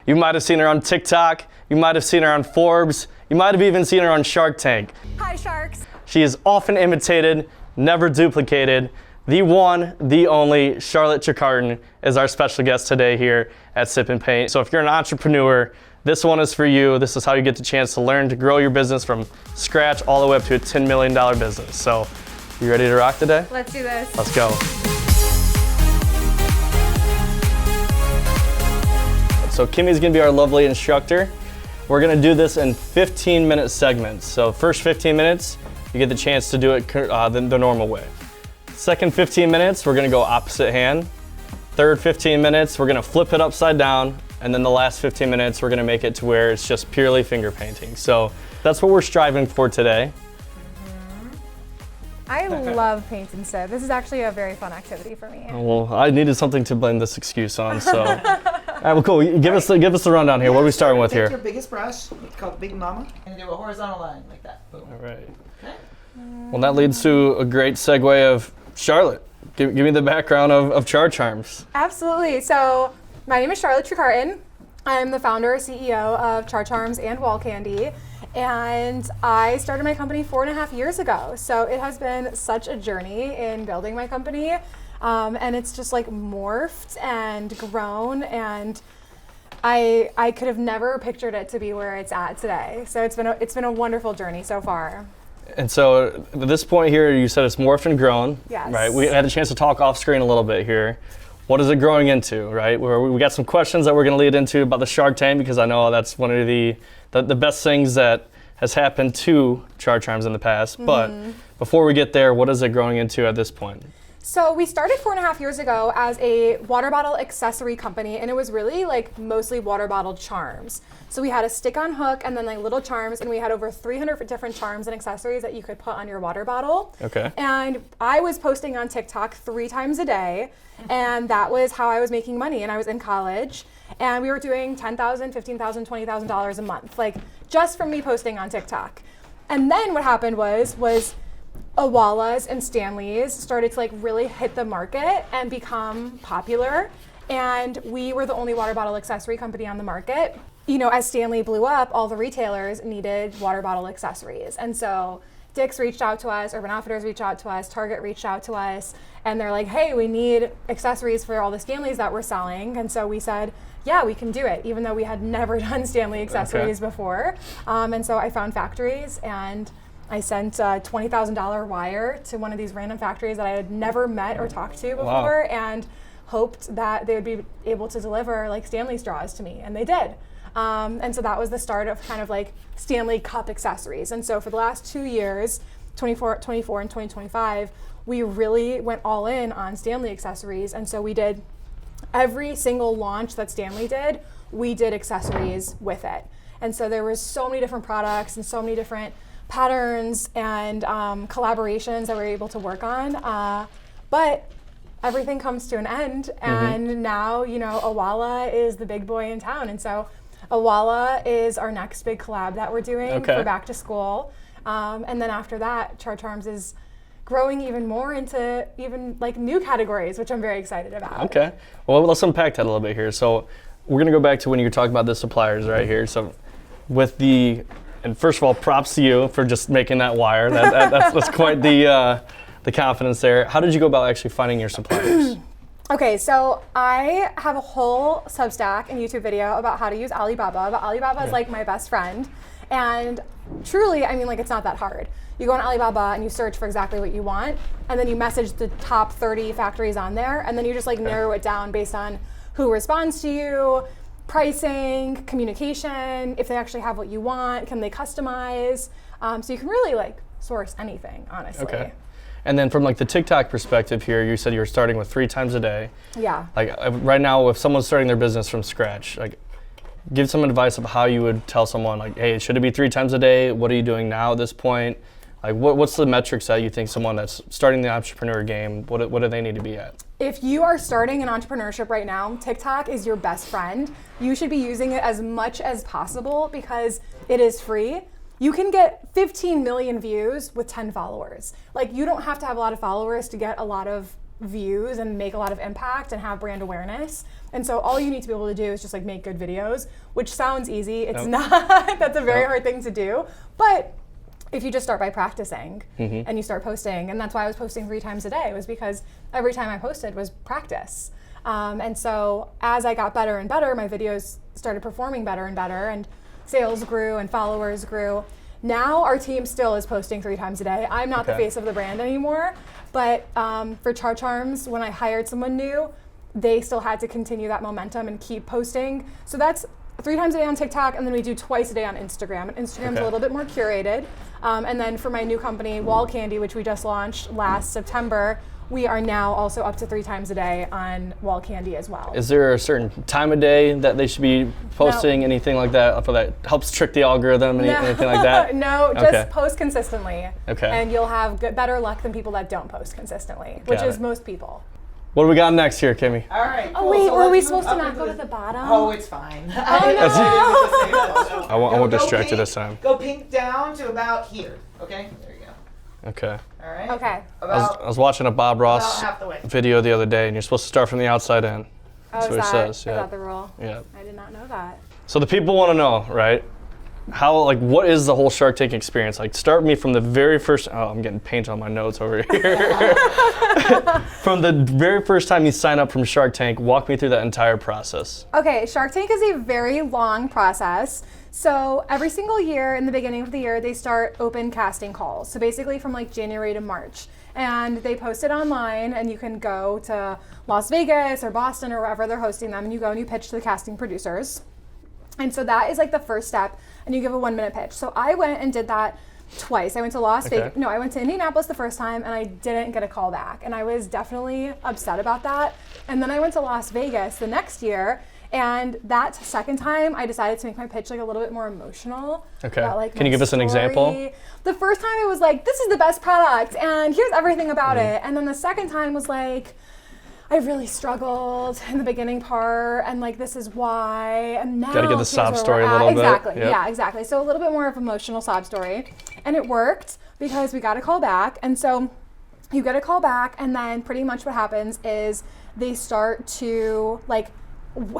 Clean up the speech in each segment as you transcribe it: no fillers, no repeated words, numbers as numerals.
You might have seen her on TikTok. You might have seen her on Forbes. You might have even seen her on Shark Tank. Hi, Sharks. She is often imitated, never duplicated. The one, the only, Charlotte Trecartin is our special guest today here at Sip and Paint. So if you're an entrepreneur, this one is for you. This is how you get the chance to learn to grow your business from scratch all the way up to a $10 million business. So, you ready to rock today? Let's do this. Let's go. So Kimmy's gonna be our lovely instructor. We're gonna do this in 15-minute segments. So first 15 minutes, you get the chance to do it the normal way. Second 15 minutes, we're gonna go opposite hand. Third 15 minutes, we're gonna flip it upside down. And then the last 15 minutes, we're gonna make it to where it's just purely finger painting. So that's what we're striving for today. I love paint and sip. This is actually a very fun activity for me. Well, I needed something to blame this excuse on, so. All right, well, cool. Give us the rundown here. What are we starting with here? Take your biggest brush, it's called Big Mama, and do a horizontal line like that. Boom. All right. Okay. Well, that leads to a great segue of Charlotte. Give me the background of Char Charms. Absolutely. So my name is Charlotte Trecartin. I'm the founder and CEO of Char Charms and Wallcandy. And I started my company 4.5 years ago. So it has been such a journey in building my company. And it's just like morphed and grown, and I could have never pictured it to be where it's at today. So it's been a wonderful journey so far. And so at this point here, you said it's morphed and grown. Yes. Right. We had a chance to talk off screen a little bit here. What is it growing into, right? We got some questions that we're going to lead into about the Shark Tank, because I know that's one of the best things that has happened to Char Charms in the past. Mm-hmm. But before we get there, what is it growing into at this point? So we started 4.5 years ago as a water bottle accessory company, and it was really like mostly water bottle charms. So we had a stick-on hook and then like little charms, and we had over 300 different charms and accessories that you could put on your water bottle. Okay. And I was posting on TikTok 3 times a day, and that was how I was making money. And I was in college, and we were doing $10,000, $15,000, $20,000 a month, like just from me posting on TikTok. And then what happened was Awala's and Stanley's started to like really hit the market and become popular. And we were the only water bottle accessory company on the market. You know, as Stanley blew up, all the retailers needed water bottle accessories. And so Dick's reached out to us, Urban Outfitters reached out to us, Target reached out to us, and they're like, hey, we need accessories for all the Stanleys that we're selling. And so we said, yeah, we can do it, even though we had never done Stanley accessories before. And so I found factories, and I sent a $20,000 wire to one of these random factories that I had never met or talked to before. Wow. And hoped that they would be able to deliver like Stanley straws to me, and they did. And so that was the start of kind of like Stanley Cup accessories. And so for the last 2 years, 24 and 2025, we really went all in on Stanley accessories. And so we did every single launch that Stanley did, we did accessories with it. And so there was so many different products and so many different patterns and collaborations that we were able to work on. But everything comes to an end, and now, you know, Awala is the big boy in town. And so Awala is our next big collab that we're doing for back to school. And then after that, Char Charms is growing even more into even like new categories, which I'm very excited about. Okay. Well, let's unpack that a little bit here. So we're gonna go back to when you were talking about the suppliers right here. So and first of all, props to you for just making that wire. That's quite the confidence there. How did you go about actually finding your suppliers? Okay, so I have a whole Substack and YouTube video about how to use Alibaba, but Alibaba is like my best friend. And truly, I mean, like, it's not that hard. You go on Alibaba and you search for exactly what you want, and then you message the top 30 factories on there, and then you just like narrow it down based on who responds to you, pricing, communication, if they actually have what you want, can they customize? So you can really like source anything, honestly. Okay. And then from like the TikTok perspective here, you said you were starting with 3 times a day. Yeah. Like right now, if someone's starting their business from scratch, like give some advice of how you would tell someone like, hey, should it be 3 times a day? What are you doing now at this point? Like what's the metrics that you think someone that's starting the entrepreneur game, what do they need to be at? If you are starting an entrepreneurship right now, TikTok is your best friend. You should be using it as much as possible because it is free. You can get 15 million views with 10 followers. Like, you don't have to have a lot of followers to get a lot of views and make a lot of impact and have brand awareness. And so all you need to be able to do is just like make good videos, which sounds easy. It's not. That's a very hard thing to do. But if you just start by practicing and you start posting, and that's why I was posting 3 times a day, was because every time I posted was practice. And so as I got better and better, my videos started performing better and better, and sales grew and followers grew. Now our team still is posting 3 times a day. I'm not the face of the brand anymore, but for Char Charms, when I hired someone new, they still had to continue that momentum and keep posting. So that's 3 times a day on TikTok, and then we do twice a day on Instagram. And Instagram's a little bit more curated. And then for my new company, Wallcandy, which we just launched last September, we are now also up to 3 times a day on Wallcandy as well. Is there a certain time of day that they should be posting, anything like that, for that helps trick the algorithm, anything like that? No, just post consistently. Okay. And you'll have better luck than people that don't post consistently, which is most people. What do we got next here, Kimmy? All right. Oh, wait, were we supposed to not go to the bottom? Oh, it's fine. I won't distract you this time. Go pink down to about here. Okay? There you go. Okay. All right? Okay. I was watching a Bob Ross half the way. video the other day, and you're supposed to start from the outside in. That's what it says. Is that the rule? Yeah. I did not know that. So the people want to know, right? What is the whole Shark Tank experience? Like, start me from the very first, I'm getting paint on my notes over here. From the very first time you sign up from Shark Tank, walk me through that entire process. Okay, Shark Tank is a very long process. So every single year, in the beginning of the year, they start open casting calls. So basically from like January to March. And they post it online, and you can go to Las Vegas or Boston or wherever they're hosting them, and you go and you pitch to the casting producers. And so that is like the first step, and you give a 1-minute pitch. So I went and did that twice. I went to I went to Indianapolis the first time, and I didn't get a call back. And I was definitely upset about that. And then I went to Las Vegas the next year, and that second time I decided to make my pitch like a little bit more emotional. Okay. About, like, Can you give us an example? The first time it was like, this is the best product, and here's everything about it. And then the second time was like, I really struggled in the beginning part, and like this is why, and now gotta get the sob story a little bit. Exactly, Yep. yeah, exactly. So a little bit more of an emotional sob story, and it worked because we got a call back. And so you get a call back, and then pretty much what happens is they start to like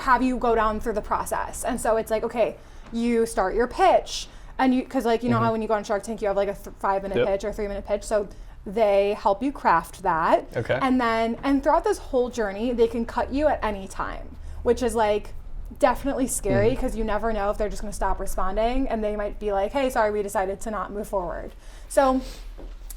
have you go down through the process. And so it's like, okay, you start your pitch, and you, because like you know how when you go on Shark Tank you have like a 5-minute pitch or 3-minute pitch, so they help you craft that. Okay. And throughout this whole journey, they can cut you at any time, which is like definitely scary because you never know if they're just going to stop responding, and they might be like, hey, sorry, we decided to not move forward. So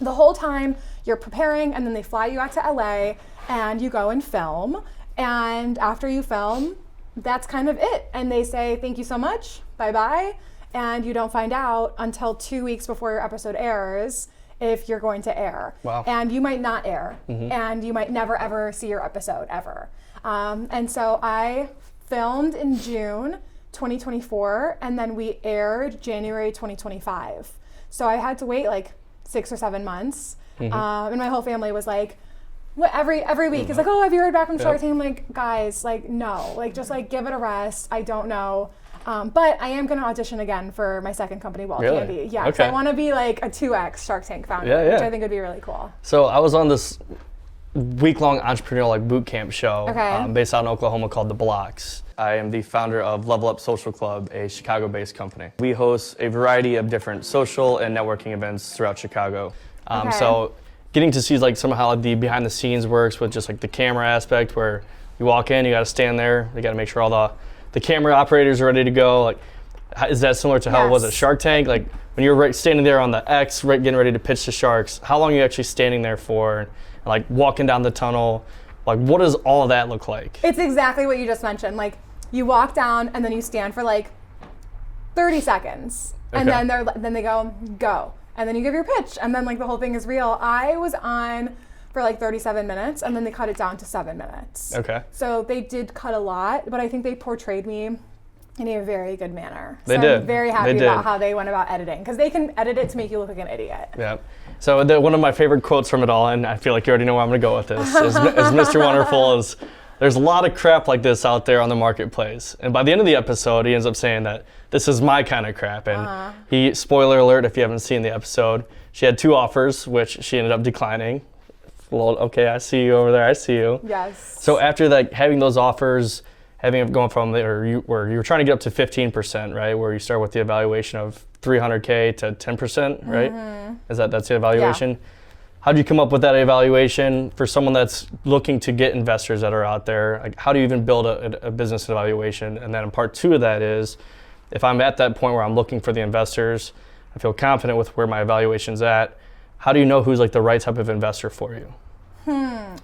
the whole time you're preparing, and then they fly you out to LA, and you go and film. And after you film, that's kind of it. And they say, thank you so much, bye-bye. And you don't find out until 2 weeks before your episode airs if you're going to air. Wow. And you might not air, and you might never ever see your episode ever. And so I filmed in June 2024, and then we aired January 2025. So I had to wait like 6 or 7 months. And my whole family was like, what, every week is like, oh, have you heard back from Shark Tank? I'm like, guys, like, no, like, just like give it a rest. I don't know. But I am going to audition again for my second company, Wallcandy. Really? Yeah, because I want to be like a 2X Shark Tank founder, which I think would be really cool. So I was on this week-long entrepreneurial like boot camp show based out in Oklahoma called The Blocks. I am the founder of Level Up Social Club, a Chicago-based company. We host a variety of different social and networking events throughout Chicago. So getting to see like somehow how the behind the scenes works with just like the camera aspect, where you walk in, you got to stand there, you got to make sure all the camera operators are ready to go. Like, is that similar to how it was at Shark Tank? Like when you're standing there on the X, getting ready to pitch to sharks, how long are you actually standing there for? And, like walking down the tunnel, like what does all of that look like? It's exactly what you just mentioned. Like you walk down and then you stand for like 30 seconds, and then they go, and then you give your pitch, and then like the whole thing is real. I was on for like 37 minutes, and then they cut it down to 7 minutes. Okay. So they did cut a lot, but I think they portrayed me in a very good manner. They so did. I'm very happy about how they went about editing, because they can edit it to make you look like an idiot. Yeah. So one of my favorite quotes from it all, and I feel like you already know where I'm going to go with this, is Mr. Wonderful is, there's a lot of crap like this out there on the marketplace. And by the end of the episode, he ends up saying that this is my kind of crap. And he, spoiler alert, if you haven't seen the episode, she had 2 offers, which she ended up declining. Well, okay, I see you over there. I see you. Yes. So after like having those offers, having it going from there, where you were trying to get up to 15%, right? Where you start with the evaluation of $300K to 10%, right? That's the evaluation? Yeah. How do you come up with that evaluation for someone that's looking to get investors that are out there? Like, how do you even build a business evaluation? And then part two of that is, if I'm at that point where I'm looking for the investors, I feel confident with where my evaluation's at. How do you know who's like the right type of investor for you?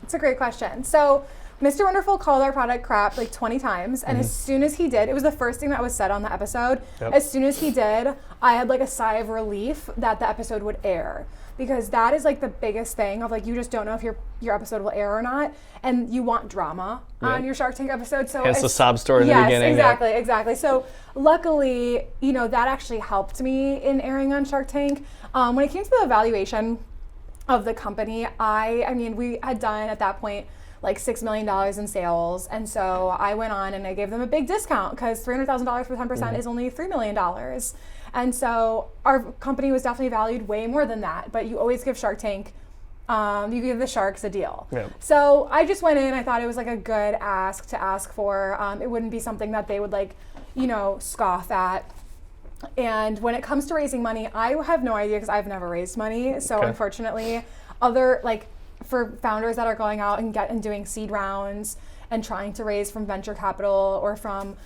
It's a great question. So Mr. Wonderful called our product crap like 20 times, and as soon as he did, it was the first thing that was said on the episode. Yep. As soon as he did, I had like a sigh of relief that the episode would air, because that is like the biggest thing of like, you just don't know if your episode will air or not, and you want drama on your Shark Tank episode. So Hence the sob story in the beginning. Yes, exactly. So luckily, that actually helped me in airing on Shark Tank. When it came to the evaluation of the company, I mean, we had done at that point like $6 million in sales. And so I went on and I gave them a big discount, because $300,000 for 10% is only $3 million. And so our company was definitely valued way more than that. But you always give Shark Tank, you give the sharks a deal. Yeah. So I just went in, I thought it was like a good ask to ask for. It wouldn't be something that they would like, scoff at. And when it comes to raising money, I have no idea, because I've never raised money. So unfortunately, for founders that are going out and doing seed rounds and trying to raise from venture capital or from,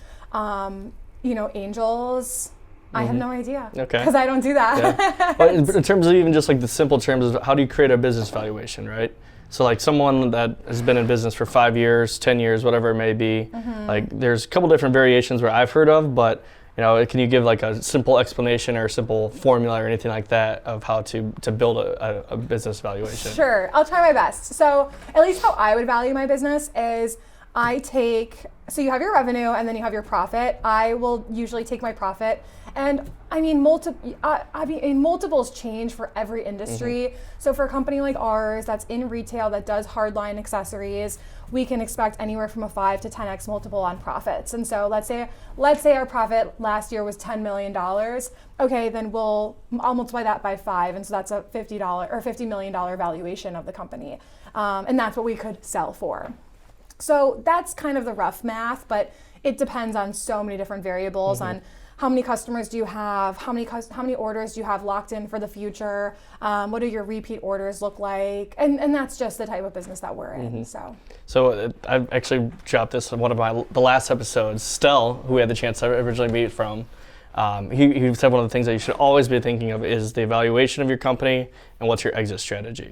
angels, I have no idea. Okay. Because I don't do that. Yeah. But in terms of even just like the simple terms of how do you create a business valuation, right? So like someone that has been in business for 5 years, 10 years, whatever it may be, like there's a couple different variations where I've heard of, but can you give like a simple explanation or a simple formula or anything like that of how to build a business valuation? Sure, I'll try my best. So at least how I would value my business is so you have your revenue and then you have your profit. I will usually take my profit, and multiples change for every industry. So for a company like ours that's in retail that does hardline accessories, we can expect anywhere from a 5 to 10x multiple on profits. And so let's say our profit last year was $10 million. Okay, then I'll multiply that by 5, and so that's a $50 million valuation of the company, and that's what we could sell for. So that's kind of the rough math, but it depends on so many different variables on how many customers do you have, how many orders do you have locked in for the future, what do your repeat orders look like, and that's just the type of business that we're in. So I've actually dropped this in one of the last episodes. Stell, who we had the chance to originally meet from, he said one of the things that you should always be thinking of is the evaluation of your company and what's your exit strategy.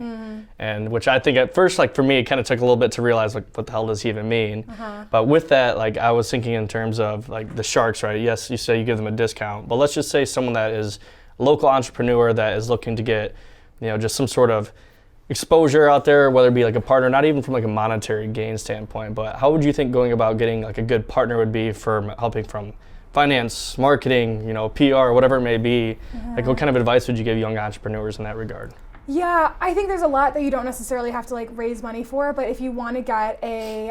And which I think at first, like for me, it kind of took a little bit to realize like what the hell does he even mean. But with that, like I was thinking in terms of like the sharks, right? Yes, you say you give them a discount, but let's just say someone that is a local entrepreneur that is looking to get, just some sort of exposure out there, whether it be like a partner, not even from like a monetary gain standpoint, but how would you think going about getting like a good partner would be for helping from finance, marketing, PR, whatever it may be? Like what kind of advice would you give young entrepreneurs in that regard? Yeah, I think there's a lot that you don't necessarily have to like raise money for, but if you want to get a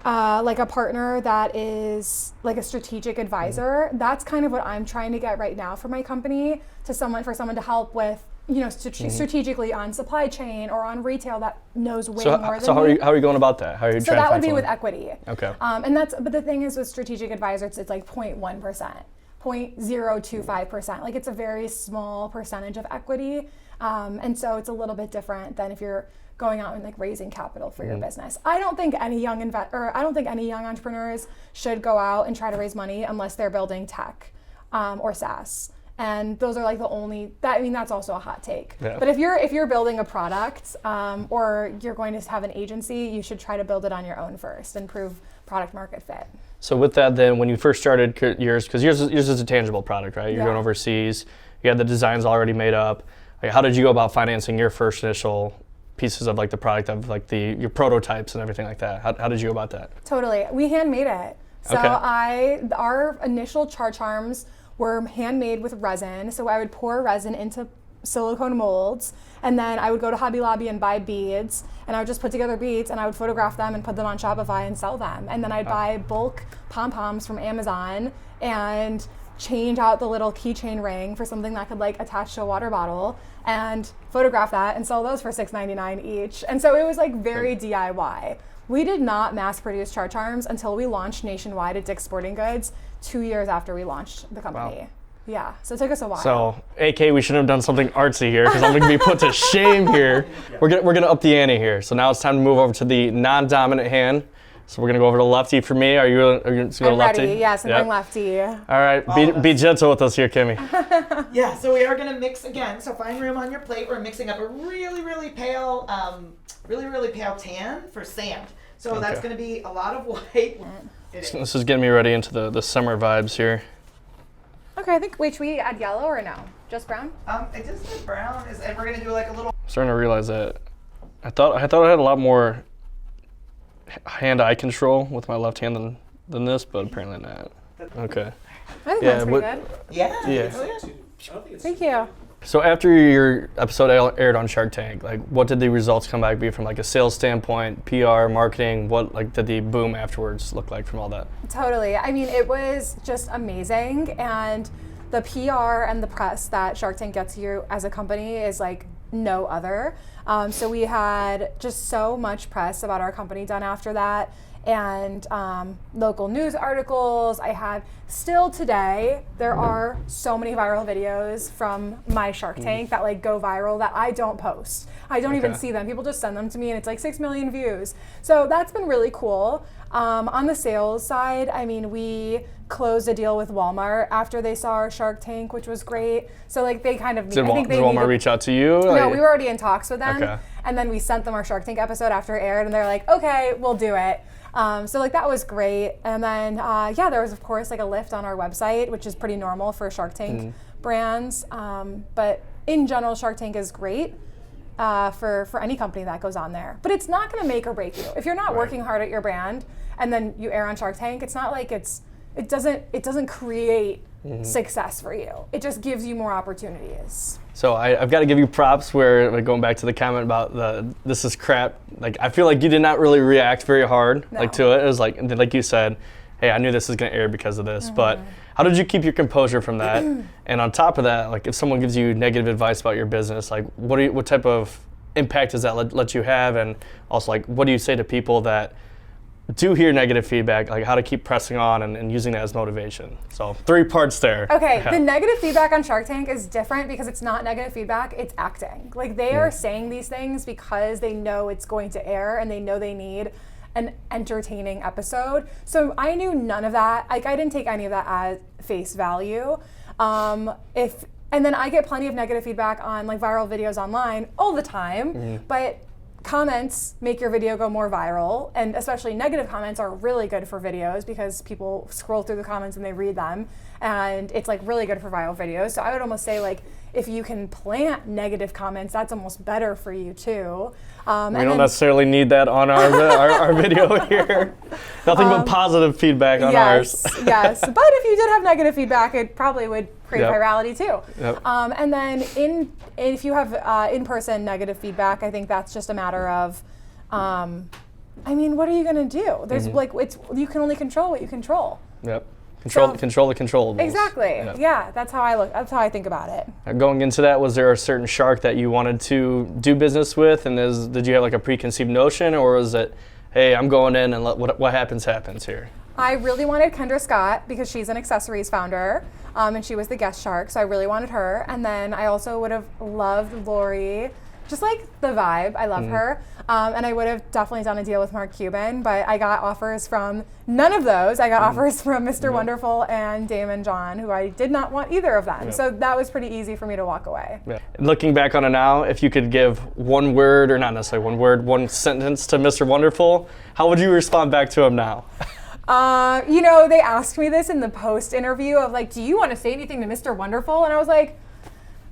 like a partner that is like a strategic advisor, that's kind of what I'm trying to get right now for my company, for someone to help with strategically on supply chain or on retail that knows way more than me. So how are you going about that? How are you trying to find that would be someone? with equity. Okay. But the thing is with strategic advisors, it's like 0.1%, 0.025%. Like it's a very small percentage of equity. And so it's a little bit different than if you're going out and like raising capital for your business. I don't think any young entrepreneurs should go out and try to raise money unless they're building tech or SaaS. And those are like that's also a hot take. Yeah. But if you're building a product or you're going to have an agency, you should try to build it on your own first and prove product market fit. So with that then, when you first started yours, because yours is a tangible product, right? You're going overseas, you had the designs already made up. Like, how did you go about financing your first initial pieces of like the product of like your prototypes and everything like that? How did you go about that? Totally, we handmade it. So our initial Char charms were handmade with resin. So I would pour resin into silicone molds, and then I would go to Hobby Lobby and buy beads, and I would just put together beads, and I would photograph them and put them on Shopify and sell them. And then I'd buy bulk pom-poms from Amazon and change out the little keychain ring for something that could like attach to a water bottle and photograph that and sell those for $6.99 each. And so it was like very DIY. We did not mass produce Char charms until we launched nationwide at Dick's Sporting Goods 2 years after we launched the company. Wow. Yeah, so it took us a while. So, AK, we shouldn't have done something artsy here because I'm going to be put to shame here. We're gonna up the ante here. So now it's time to move over to the non-dominant hand. So we're gonna go over to lefty for me. Are you just go to lefty? Ready, yes, I'm going lefty. All right, be gentle with us here, Kimmy. Yeah, so we are gonna mix again. So find room on your plate. We're mixing up a really pale, really pale tan for sand. So that's gonna be a lot of white. This is getting me ready into the summer vibes here. Okay, I think, wait, should we add yellow or no? Just brown? I just did brown, and we're gonna do like a little. I'm starting to realize that I thought I had a lot more hand-eye control with my left hand than this, but apparently not. Okay. I think that's pretty good. Yeah. Thank you. So after your episode aired on Shark Tank, like what did the results come back be from like a sales standpoint, PR, marketing? What like did the boom afterwards look like from all that? Totally. I mean, it was just amazing, and the PR and the press that Shark Tank gets you as a company is like no other. So we had just so much press about our company done after that, and local news articles. I have still today, there are so many viral videos from my Shark Tank that like go viral that I don't post. I don't even see them. People just send them to me and it's like 6 million views. So that's been really cool. On the sales side, I mean, we closed a deal with Walmart after they saw our Shark Tank, which was great. So like they kind of did Walmart reach out to you? No, we were already in talks with them. Okay. And then we sent them our Shark Tank episode after it aired, and they're like, okay, we'll do it. So like that was great. And then there was of course like a lift on our website, which is pretty normal for Shark Tank brands. But in general, Shark Tank is great for any company that goes on there. But it's not going to make or break you. If you're not working hard at your brand and then you air on Shark Tank, it's not like it doesn't create success for you. It just gives you more opportunities. So I've got to give you props where, like, going back to the comment about this is crap, like I feel like you did not really react very hard to it. It was like you said, hey, I knew this was going to air because of this, but how did you keep your composure from that? And on top of that, like if someone gives you negative advice about your business, like what type of impact does that let you have? And also like what do you say to people that do hear negative feedback, like how to keep pressing on and using that as motivation? So 3 parts there. Okay, the negative feedback on Shark Tank is different because it's not negative feedback, it's acting. Like they are saying these things because they know it's going to air and they know they need an entertaining episode. So I knew none of that. Like I didn't take any of that as face value. And then I get plenty of negative feedback on like viral videos online all the time, but comments make your video go more viral, and especially negative comments are really good for videos because people scroll through the comments and they read them, and it's like really good for viral videos. So I would almost say like if you can plant negative comments, that's almost better for you too. We don't necessarily need that on our video here. Nothing but positive feedback on ours. Yes, but if you did have negative feedback, it probably would create virality too. Yep. And then if you have in-person negative feedback, I think that's just a matter of, I mean, what are you gonna do? There's you can only control what you control. Yep. Control the controllables. Exactly. Yep. Yeah, that's how That's how I think about it. Going into that, was there a certain shark that you wanted to do business with, and did you have like a preconceived notion, or was it, hey, I'm going in and what happens here? I really wanted Kendra Scott because she's an accessories founder, and she was the guest shark, so I really wanted her. And then I also would have loved Lori, just like the vibe. I love her. And I would have definitely done a deal with Mark Cuban, but I got offers from none of those. I got offers from Mr. Wonderful and Damon John, who I did not want either of them. So that was pretty easy for me to walk away. Yeah. Looking back on it now, if you could give one word, or not necessarily one word, one sentence to Mr. Wonderful, how would you respond back to him now? They asked me this in the post interview of like, do you want to say anything to Mr. Wonderful? And I was like,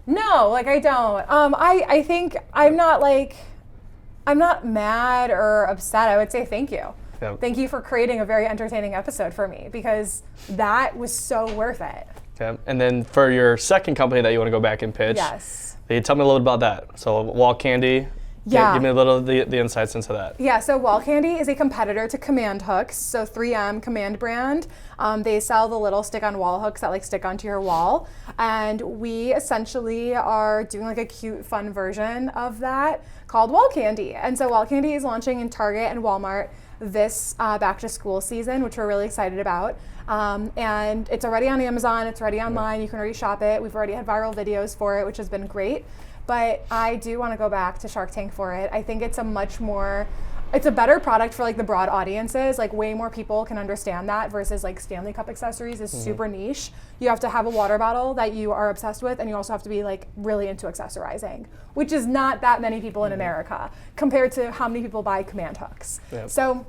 no, like I don't. I think I'm not mad or upset. I would say thank you. Yep. Thank you for creating a very entertaining episode for me because that was so worth it. Okay. And then for your second company that you want to go back and pitch, Yes. tell me a little bit about that. So Wallcandy, Yeah. give me a little of the insights into that. Yeah, so Wallcandy is a competitor to Command hooks, so 3M Command brand. They sell the little stick-on wall hooks that like stick onto your wall, and we essentially are doing like a cute, fun version of that called Wallcandy. And so Wallcandy is launching in Target and Walmart this back to school season, which we're really excited about. And it's already on Amazon, it's already online, you can already shop it. We've already had viral videos for it, which has been great. But I do want to go back to Shark Tank for it. I think it's it's a better product for like the broad audiences. Like way more people can understand that versus like Stanley Cup accessories is super niche. You have to have a water bottle that you are obsessed with, and you also have to be like really into accessorizing, which is not that many people in America compared to how many people buy Command hooks. Yep. So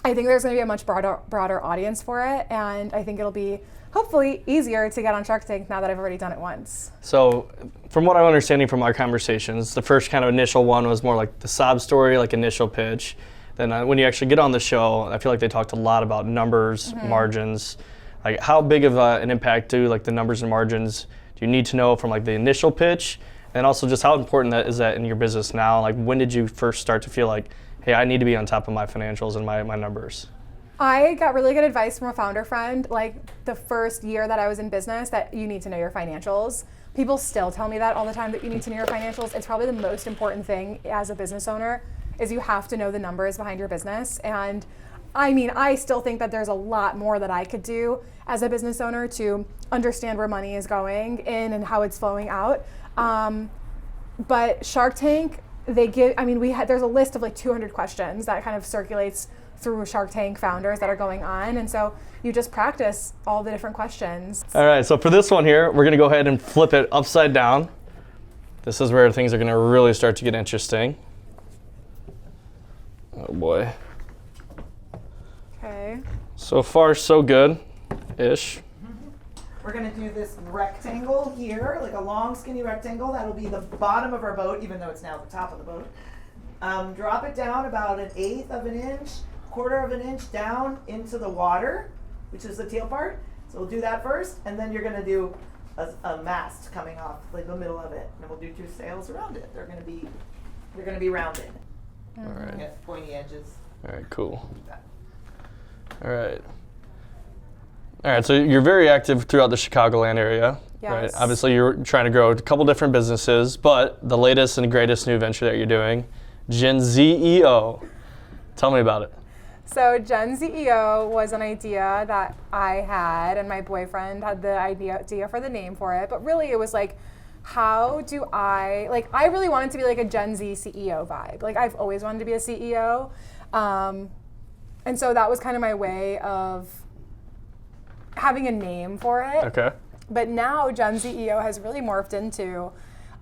I think there's going to be a much broader audience for it, and I think it'll be hopefully easier to get on Shark Tank now that I've already done it once. So from what I'm understanding from our conversations, the first kind of initial one was more like the sob story, like initial pitch. Then when you actually get on the show, I feel like they talked a lot about numbers, margins. Like how big of an impact do like the numbers and margins do you need to know from like the initial pitch? And also just how important that is that in your business now? Like when did you first start to feel like, hey, I need to be on top of my financials and my numbers? I got really good advice from a founder friend, like the first year that I was in business, that you need to know your financials. People still tell me that all the time, that you need to know your financials. It's probably the most important thing as a business owner, is you have to know the numbers behind your business. And I mean, I still think that there's a lot more that I could do as a business owner to understand where money is going in and how it's flowing out. But Shark Tank, there's a list of like 200 questions that kind of circulates through Shark Tank founders that are going on, and so you just practice all the different questions. All right, so for this one here, we're gonna go ahead and flip it upside down. This is where things are gonna really start to get interesting. Oh boy. Okay. So far, so good-ish. We're gonna do this rectangle here, like a long skinny rectangle. That'll be the bottom of our boat, even though it's now the top of the boat. Drop it down about 1/8 of an inch, 1/4 of an inch down into the water, which is the tail part. So we'll do that first, and then you're gonna do a mast coming off like the middle of it, and we'll do 2 sails around it. They're gonna be rounded. All right. Get pointy edges. All right, cool. Like that. All right. All right, so you're very active throughout the Chicagoland area, right? Yes. Obviously, you're trying to grow a couple different businesses, but the latest and greatest new venture that you're doing, GenZEO. Tell me about it. So GenZEO was an idea that I had, and my boyfriend had the idea for the name for it. But really, it was like, how do I really wanted to be like a Gen Z CEO vibe. Like I've always wanted to be a CEO, and so that was kind of my way of having a name for it. Okay. But now GenZEO has really morphed into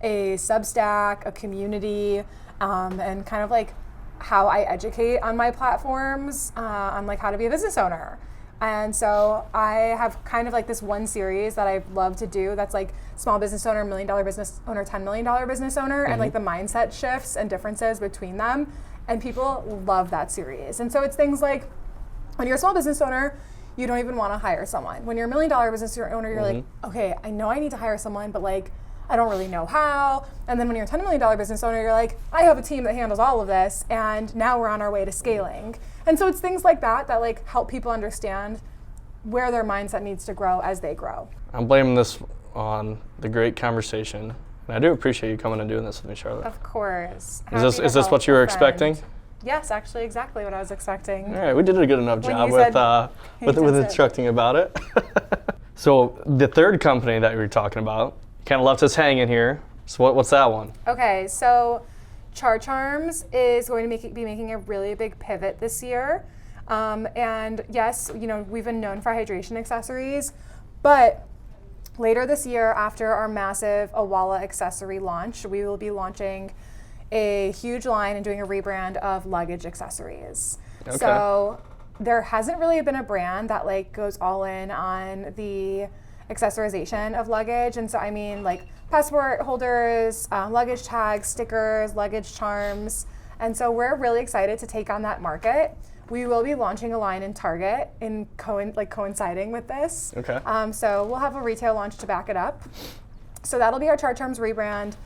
a Substack, a community, and kind of like how I educate on my platforms on like how to be a business owner. And so I have kind of like this one series that I love to do that's like small business owner, $1 million business owner, $10 million business owner, and like the mindset shifts and differences between them. And people love that series. And so it's things like, when you're a small business owner, you don't even want to hire someone. When you're $1 million business owner, you're like, okay, I know I need to hire someone, but like, I don't really know how. And then when you're a $10 million business owner, you're like, I have a team that handles all of this, and now we're on our way to scaling. And so it's things like that that like help people understand where their mindset needs to grow as they grow. I'm blaming this on the great conversation. And I do appreciate you coming and doing this with me, Charlotte. Of course. Is this what you were expecting? Yes, actually, exactly what I was expecting. All right, we did a good enough When job you with said, instructing about it. So the third company that we were talking about kind of left us hanging here. So what's that one? Okay, so Char Charms is going to be making a really big pivot this year. And yes, we've been known for hydration accessories, but later this year, after our massive Awala accessory launch, we will be launching a huge line and doing a rebrand of luggage accessories. Okay. So there hasn't really been a brand that like goes all in on the accessorization of luggage. And so I mean like passport holders, luggage tags, stickers, luggage charms. And so we're really excited to take on that market. we will be launching a line in Target in coinciding with this. Okay. So we'll have a retail launch to back it up. So that'll be our Char Charms rebrand.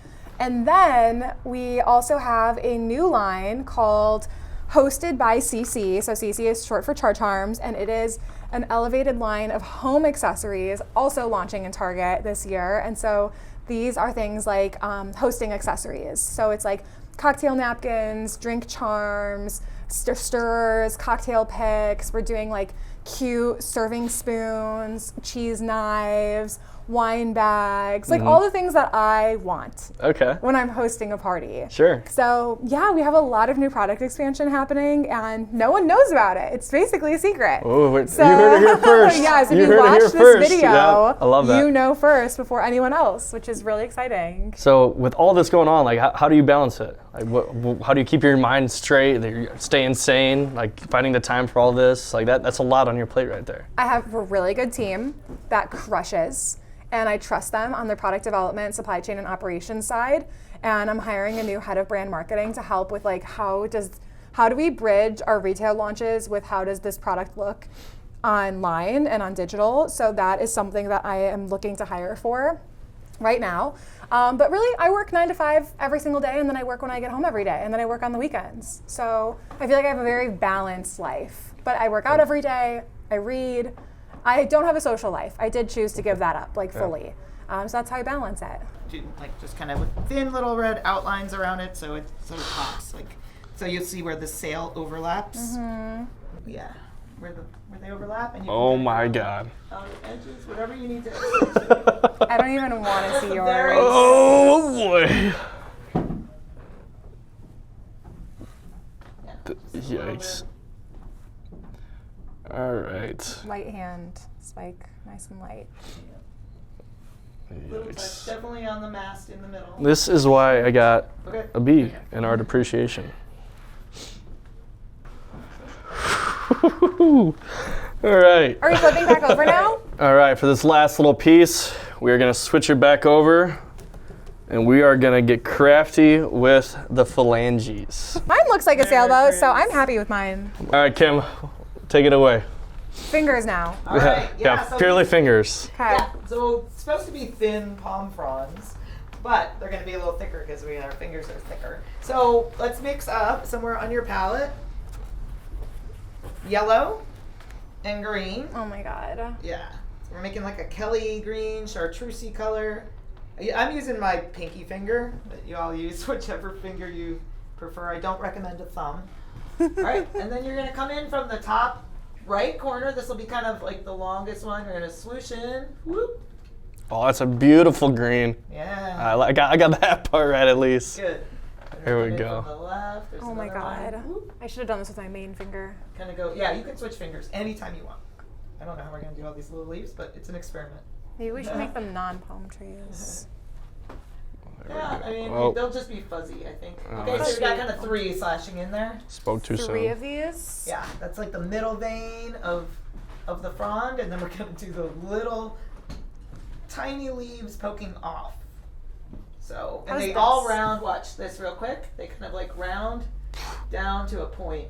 And then we also have a new line called Hosted by CC. So CC is short for Char Charms, and it is an elevated line of home accessories also launching in Target this year. And so these are things like hosting accessories. So it's like cocktail napkins, drink charms, stirrers, cocktail picks. We're doing like cute serving spoons, cheese knives, wine bags, like all the things that I want Okay. when I'm hosting a party. Sure. So yeah, we have a lot of new product expansion happening, and no one knows about it. It's basically a secret. Oh, you So- heard it here first. Yes, if You you heard it watch here this first. video, Yeah, I love that. you know first before anyone else, which is really exciting. So with all this going on, like how do you balance it? Like how do you keep your mind straight, staying sane, like finding the time for all this? Like that's a lot on your plate right there. I have a really good team that crushes, and I trust them on their product development, supply chain, and operations side. And I'm hiring a new head of brand marketing to help with like how do we bridge our retail launches with how does this product look online and on digital. So that is something that I am looking to hire for right now. But really, I work 9 to 5 every single day, and then I work when I get home every day, and then I work on the weekends. So I feel like I have a very balanced life. But I work out every day, I read. I don't have a social life. I did choose to give that up, like fully. So that's how I balance it. Like just kind of with thin little red outlines around it, so it sort of pops. Like, so you'll see where the sail overlaps. Yeah, where they overlap, and you. Oh can my kind of God. Out the edges, whatever you need to. I don't even want to see yours. Oh boy. Yikes. All right. Light hand, spike, nice and light. Little touch, Yikes. definitely on the mast in the middle. This is why I got Okay. a B in art appreciation. All right. Are we flipping back over now? All right, for this last little piece, we are gonna switch it back over, and we are gonna get crafty with the phalanges. Mine looks like a sailboat, so I'm happy with mine. All right, Kim, take it away. Fingers now. All right. Yeah, So purely fingers. Okay. Yeah, so it's supposed to be thin palm fronds, but they're going to be a little thicker because our fingers are thicker. So let's mix up somewhere on your palette yellow and green. Oh my god. Yeah. So we're making like a Kelly green, chartreusey color. I'm using my pinky finger, but you all use whichever finger you prefer. I don't recommend a thumb. All right, and then you're going to come in from the top right corner. This will be kind of like the longest one. You're going to swoosh in. Whoop. Oh, that's a beautiful green. Yeah. I got that part right at least. Good. Here we From go. the left, there's Oh my another one. god. Whoop. I should have done this with my main finger. Kind of go. Yeah, you can switch fingers anytime you want. I don't know how we're going to do all these little leaves, but it's an experiment. Maybe we should make them non-palm trees. Yeah, I mean, Oh. they'll just be fuzzy, I think. Oh, Okay, so that's- you've got kind of 3 slashing in there. Spoke too 3 soon. of these. Yeah, that's like the middle vein of the frond, and then we're going to do the little tiny leaves poking off. So, and How's they this? all round, watch this real quick. They kind of like round down to a point.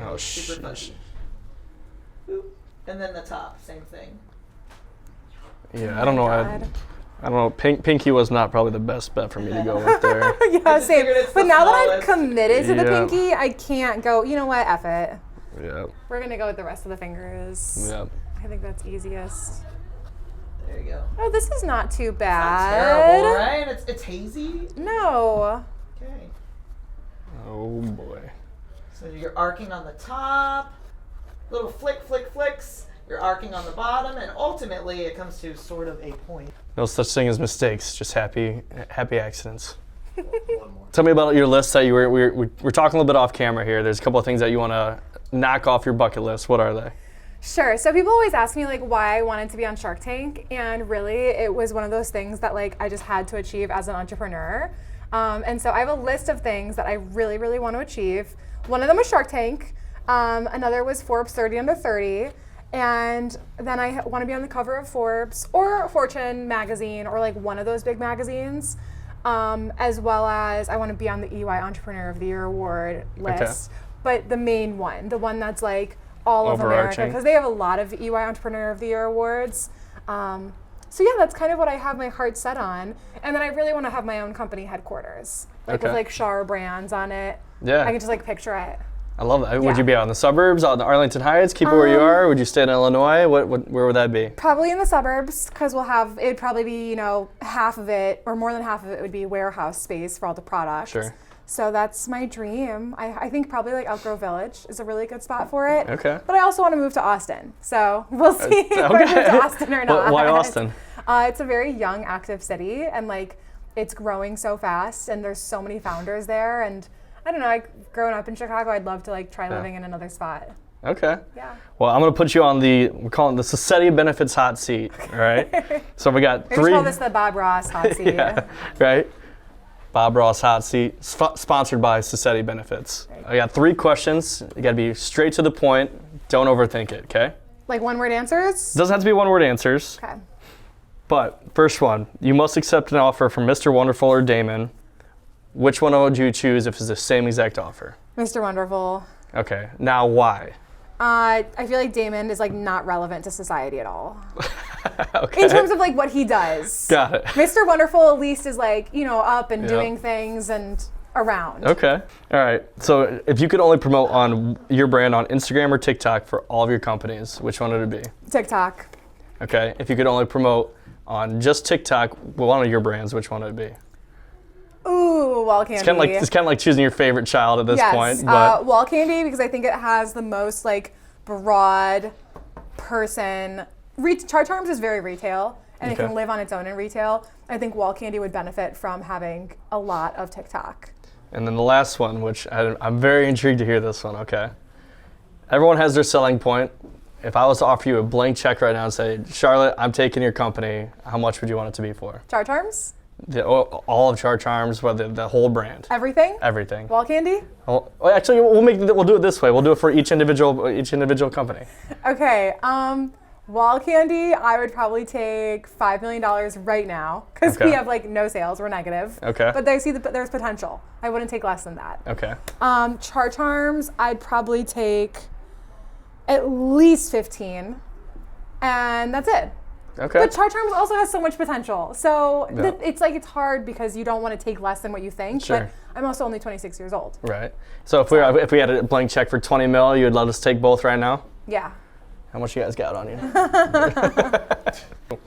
Oh, Super sheesh. fuzzy. Boop. And then the top, same thing. Yeah, I don't know. God. I don't know. Pinky was not probably the best bet for me to go with there. Yeah, just same. figured it's But the now that I'm smallest. committed to the Yeah. pinky, I can't go, you know what, F it. Yeah. We're gonna go with the rest of the fingers. Yeah. I think that's easiest. There you go. Oh, this is not too Not bad. terrible, right? It's hazy. No. Okay. Oh boy. So you're arcing on the top, little flicks. You're arcing on the bottom, and ultimately it comes to sort of a point. No such thing as mistakes, just happy accidents. Tell me about your list that you we're talking a little bit off camera here. There's a couple of things that you want to knock off your bucket list. What are they? Sure. So people always ask me like why I wanted to be on Shark Tank, and really it was one of those things that like I just had to achieve as an entrepreneur. And so I have a list of things that I really, really want to achieve. One of them was Shark Tank. Another was Forbes 30 Under 30. And then I want to be on the cover of Forbes or Fortune magazine or like one of those big magazines, as well as I want to be on the EY Entrepreneur of the Year award list. but the main one, the one that's like all of America, Overarching. because they have a lot of EY Entrepreneur of the Year awards. So yeah, that's kind of what I have my heart set on. And then I really want to have my own company headquarters, like with like Char brands on it. Yeah. I can just like picture it. I love that. Would Yeah. you be out in the suburbs, out in Arlington Heights, keep it where you are? Would you stay in Illinois? Where would that be? Probably in the suburbs, because it'd probably be, you know, half of it or more than half of it would be warehouse space for all the products. Sure. So that's my dream. I think probably like Elk Grove Village is a really good spot for it. Okay. But I also want to move to Austin. So we'll see if I move to Austin or not. Why Austin? It's a very young, active city, and like it's growing so fast, and there's so many founders there. And I don't know, like growing up in Chicago, I'd love to like try living in another spot. Okay. Yeah. Well, I'm gonna put you on we're calling the Sassetti Benefits Hot Seat, all right? So we got Maybe 3. call this the Bob Ross hot seat. Yeah, right? Bob Ross Hot Seat, sponsored by Sassetti Benefits. I got 3 questions. You gotta be straight to the point. Don't overthink it, okay? Like one-word answers? Doesn't have to be one-word answers. Okay. But first one, you must accept an offer from Mr. Wonderful or Damon. Which one would you choose if it's the same exact offer? Mr. Wonderful. Okay, now why? I feel like Damon is like not relevant to society at all. Okay. In terms of like what he does. Got it. Mr. Wonderful at least is like, you know, up and Yep. doing things and around. Okay. All right. So if you could only promote on your brand on Instagram or TikTok for all of your companies, which one would it be? TikTok. Okay. If you could only promote on just TikTok, one of your brands, which one would it be? Ooh, Wallcandy. It's kind of like choosing your favorite child at this Yes, point. But Wallcandy, because I think it has the most like broad person. Char Charms is very retail, and it Okay. can live on its own in retail. I think Wallcandy would benefit from having a lot of TikTok. and then the last one, which I'm very intrigued to hear this one. Okay. Everyone has their selling point. If I was to offer you a blank check right now and say, Charlotte, I'm taking your company, how much would you want it to be for? Char Charms? All of Char Charms, whether the whole brand, Everything? everything. Wallcandy? Well, actually, we'll do it this way. We'll do it for each individual company. Okay. Wallcandy, I would probably take $5 million right now because Okay. we have like no sales. We're negative. Okay. But there's potential. I wouldn't take less than that. Okay. Char Charms, I'd probably take at least 15, and that's it. Okay. But Char Charms also has so much potential. So Yeah. it's hard because you don't want to take less than what you think. Sure. But I'm also only 26 years old. Right. So if we had a blank check for 20 mil, you would let us take both right now? Yeah. How much you guys got on you? All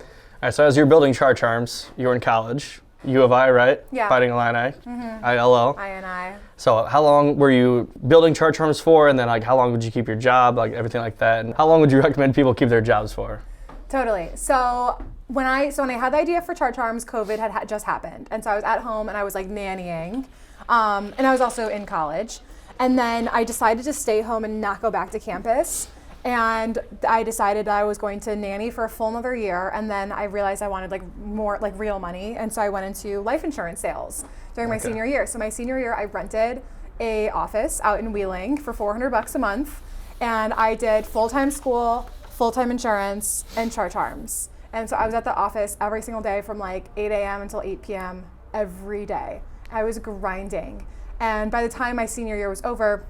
right. So as you're building Char Charms, you were in college, U of I, right? Yeah. Fighting Illini, ILL. I. So how long were you building Char Charms for, and then like how long would you keep your job, like everything like that, and how long would you recommend people keep their jobs for? Totally. So when I had the idea for Char Charms, COVID had just happened, and so I was at home and I was like nannying, and I was also in college, and then I decided to stay home and not go back to campus. And I decided I was going to nanny for a full another year, and then I realized I wanted like more like real money, and so I went into life insurance sales during my senior year. So my senior year, I rented a office out in Wheeling for $400 a month, and I did full-time school, full-time insurance, and Char Charms. And so I was at the office every single day from like 8 a.m. until 8 p.m. every day. I was grinding, and by the time my senior year was over,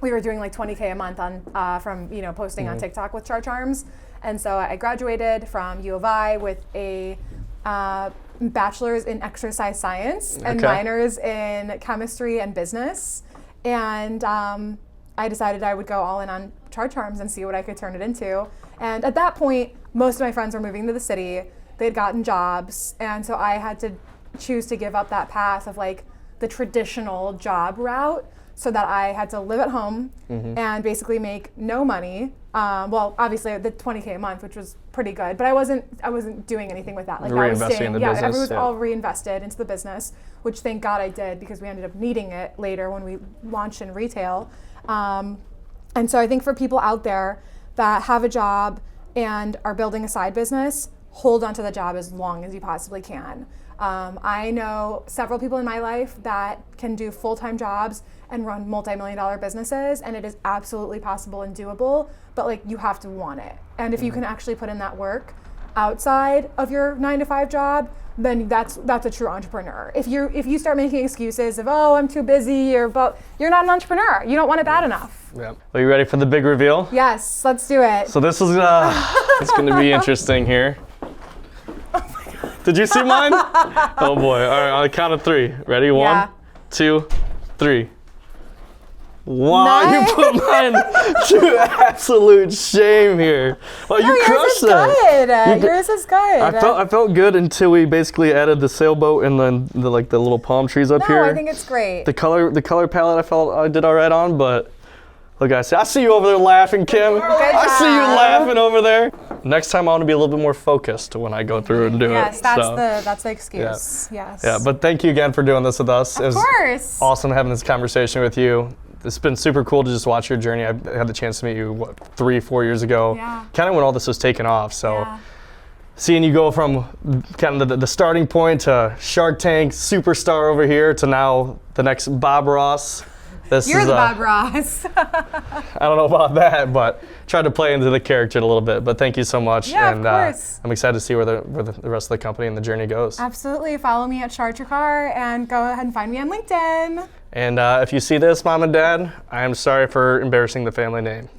we were doing like 20K a month on from posting on TikTok with Char Charms. And so I graduated from U of I with a bachelor's in exercise science and minors in chemistry and business. And I decided I would go all in on Char Charms and see what I could turn it into. And at that point, most of my friends were moving to the city. They had gotten jobs. And so I had to choose to give up that path of like the traditional job route, so that I had to live at home and basically make no money. Well, obviously the 20K a month, which was pretty good, but I wasn't doing anything with that. Like I was Reinvesting in the business. it was all reinvested into the business, which thank God I did, because we ended up needing it later when we launched in retail. And so I think for people out there that have a job and are building a side business, hold onto the job as long as you possibly can. I know several people in my life that can do full-time jobs and run multi-million-dollar businesses, and it is absolutely possible and doable, but like you have to want it. And if you can actually put in that work, outside of your 9-to-5 job, then that's a true entrepreneur. If you start making excuses of, oh, I'm too busy, or but you're not an entrepreneur. You don't want it bad enough. Yeah. Are you ready for the big reveal? Yes, let's do it. So this is it's going to be interesting here. Did you see mine? Oh boy. All right, on the count of 3. Ready? Yeah. 1, 2, 3. Wow, Nice. you put mine to absolute shame here. Well, you crushed that. Yours is good. I felt good until we basically added the sailboat and then the little palm trees up here. No, I think it's great. The color palette I felt I did all right on, but look, I see you over there laughing, Kim. I see you laughing over there. Next time I want to be a little bit more focused when I go through and do it. Yes, that's the excuse. Yeah. Yes. Yeah, but thank you again for doing this with us. Of course. Awesome having this conversation with you. It's been super cool to just watch your journey. I had the chance to meet you, 3-4 years ago, kind of when all this was taking off. So seeing you go from kind of the starting point to Shark Tank superstar over here to now the next Bob Ross. You're the Bob Ross. I don't know about that, but tried to play into the character a little bit. But thank you so much. Yeah, and, of course. I'm excited to see where the rest of the company and the journey goes. Absolutely. Follow me at Charlotte Trecartin and go ahead and find me on LinkedIn. And if you see this, Mom and Dad, I am sorry for embarrassing the family name.